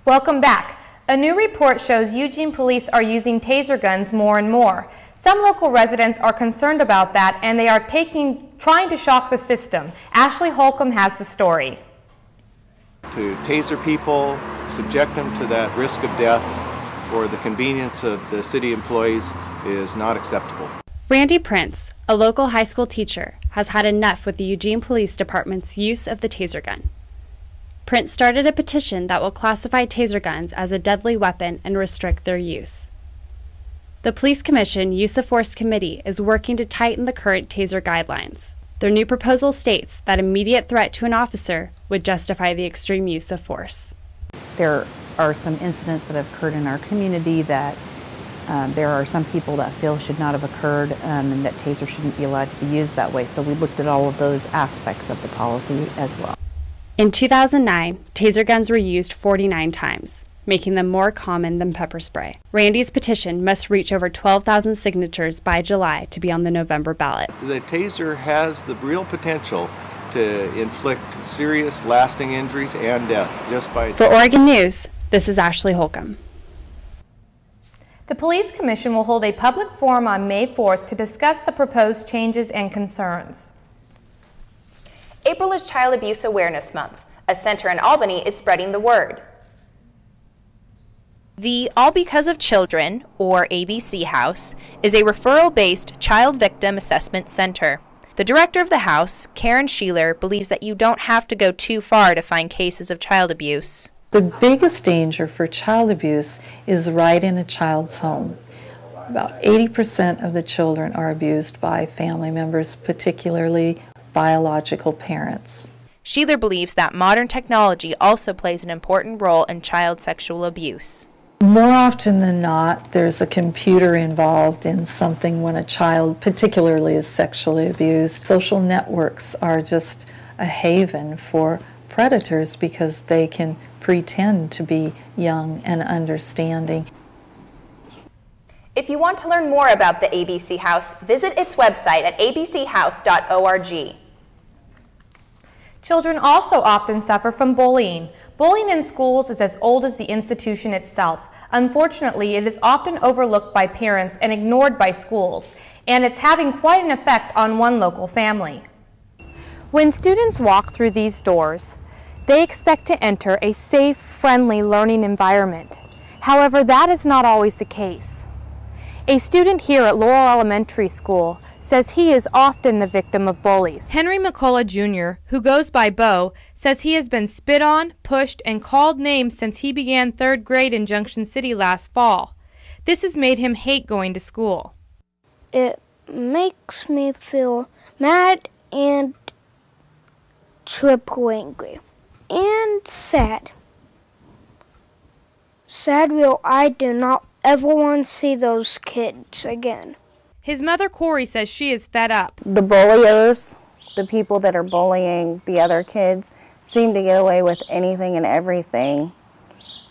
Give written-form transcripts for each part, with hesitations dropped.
Welcome back. A new report shows Eugene police are using taser guns more and more. Some local residents are concerned about that, and they are trying to shock the system. Ashley Holcomb has the story. To taser people, subject them to that risk of death for the convenience of the city employees is not acceptable. Randy Prince, a local high school teacher, has had enough with the Eugene Police Department's use of the taser gun. Prince started a petition that will classify taser guns as a deadly weapon and restrict their use. The Police Commission Use of Force Committee is working to tighten the current taser guidelines. Their new proposal states that immediate threat to an officer would justify the extreme use of force. There are some incidents that have occurred in our community that there are some people that feel should not have occurred and that taser shouldn't be allowed to be used that way. So we looked at all of those aspects of the policy as well. In 2009, taser guns were used 49 times, making them more common than pepper spray. Randy's petition must reach over 12,000 signatures by July to be on the November ballot. The taser has the real potential to inflict serious, lasting injuries and death just by... For Oregon News, this is Ashley Holcomb. The Police Commission will hold a public forum on May 4th to discuss the proposed changes and concerns. April is Child Abuse Awareness Month. A center in Albany is spreading the word. The All Because of Children, or ABC House, is a referral-based child victim assessment center. The director of the house, Karen Sheeler, believes that you don't have to go too far to find cases of child abuse. The biggest danger for child abuse is right in a child's home. About 80% of the children are abused by family members, particularly biological parents. Sheeler believes that modern technology also plays an important role in child sexual abuse. More often than not, there's a computer involved in something when a child particularly is sexually abused. Social networks are just a haven for predators because they can pretend to be young and understanding. If you want to learn more about the ABC House, visit its website at abchouse.org. Children also often suffer from bullying. Bullying in schools is as old as the institution itself. Unfortunately, it is often overlooked by parents and ignored by schools, and it's having quite an effect on one local family. When students walk through these doors, they expect to enter a safe, friendly learning environment. However, that is not always the case. A student here at Laurel Elementary School says he is often the victim of bullies. Henry McCullough Jr., who goes by Bo, says he has been spit on, pushed, and called names since he began 3rd grade in Junction City last fall. This has made him hate going to school. It makes me feel mad and triple angry and sad. Sad real I do not ever want to see those kids again. His mother, Corey, says she is fed up. The bulliers, the people that are bullying the other kids, seem to get away with anything and everything.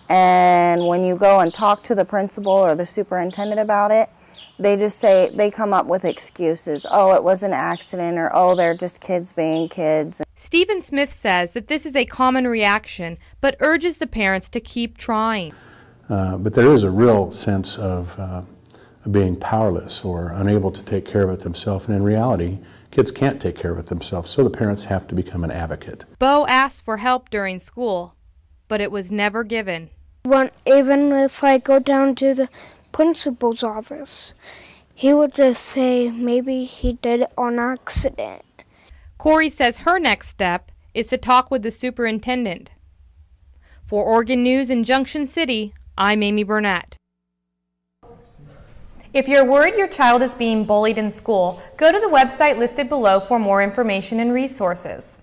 And when you go and talk to the principal or the superintendent about it, they just say, they come up with excuses. Oh, it was an accident, or oh, they're just kids being kids. Stephen Smith says that this is a common reaction, but urges the parents to keep trying. But there is a real sense of being powerless or unable to take care of it themselves, and in reality, kids can't take care of it themselves, so the parents have to become an advocate. Bo asked for help during school, but it was never given. Even if I go down to the principal's office, he would just say maybe he did it on accident. Corey says her next step is to talk with the superintendent. For Oregon News in Junction City, I'm Aimee Burnett. If you're worried your child is being bullied in school, go to the website listed below for more information and resources.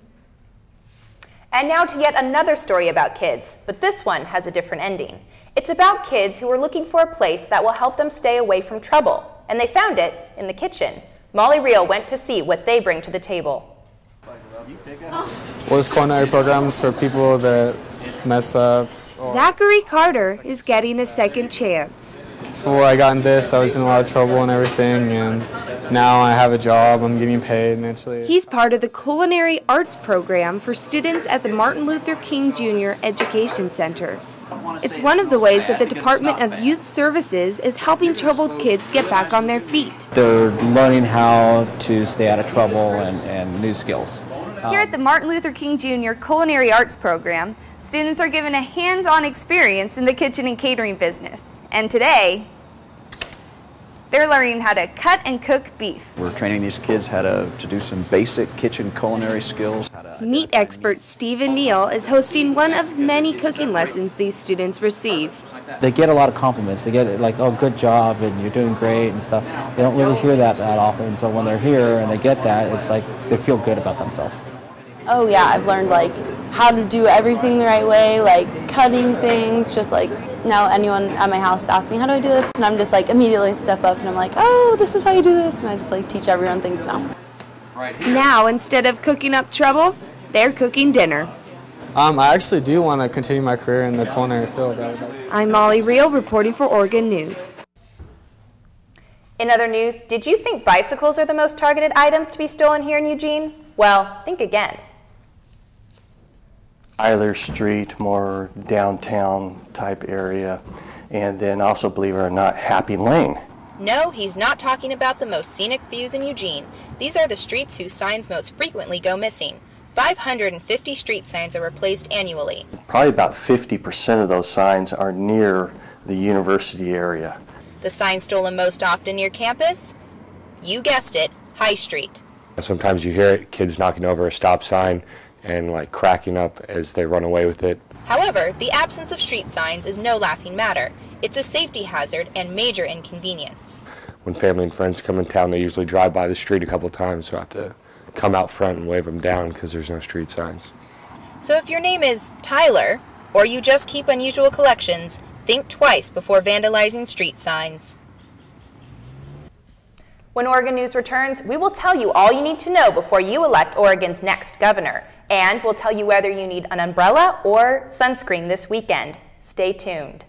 And now to yet another story about kids, but this one has a different ending. It's about kids who were looking for a place that will help them stay away from trouble, and they found it in the kitchen. Molly Reel went to see what they bring to the table. Well, this culinary program is for people that mess up. Zachary Carter is getting a second chance. Before I got in this, I was in a lot of trouble and everything, and now I have a job, I'm getting paid, and actually... He's part of the Culinary Arts program for students at the Martin Luther King Jr. Education Center. It's one of the ways that the Department of Youth Services is helping troubled kids get back on their feet. They're learning how to stay out of trouble and new skills. Here at the Martin Luther King Jr. Culinary Arts program, students are given a hands-on experience in the kitchen and catering business. And today, they're learning how to cut and cook beef. We're training these kids how to do some basic kitchen culinary skills. Meat expert Stephen Neal is hosting one of many cooking lessons these students receive. They get a lot of compliments. They get like, oh, good job, and you're doing great and stuff. They don't really hear that often, so when they're here and they get that, it's like they feel good about themselves. Oh yeah, I've learned like how to do everything the right way, like cutting things, just like now anyone at my house asks me, how do I do this? And I'm just like immediately step up and I'm like, oh, this is how you do this. And I just like teach everyone things now. Now, instead of cooking up trouble, they're cooking dinner. I actually do want to continue my career in the culinary field. I'm Molly Reel reporting for Oregon News. In other news, did you think bicycles are the most targeted items to be stolen here in Eugene? Well, think again. Tyler Street, more downtown type area, and then also, believe it or not, Happy Lane. No, he's not talking about the most scenic views in Eugene. These are the streets whose signs most frequently go missing. 550 street signs are replaced annually. Probably about 50% of those signs are near the university area. The sign stolen most often near campus? You guessed it, High Street. Sometimes you hear kids knocking over a stop sign and like cracking up as they run away with it. However, the absence of street signs is no laughing matter. It's a safety hazard and major inconvenience. When family and friends come in town, they usually drive by the street a couple times, so I have to come out front and wave them down because there's no street signs. So if your name is Tyler, or you just keep unusual collections, think twice before vandalizing street signs. When Oregon News returns, we will tell you all you need to know before you elect Oregon's next governor. And we'll tell you whether you need an umbrella or sunscreen this weekend. Stay tuned.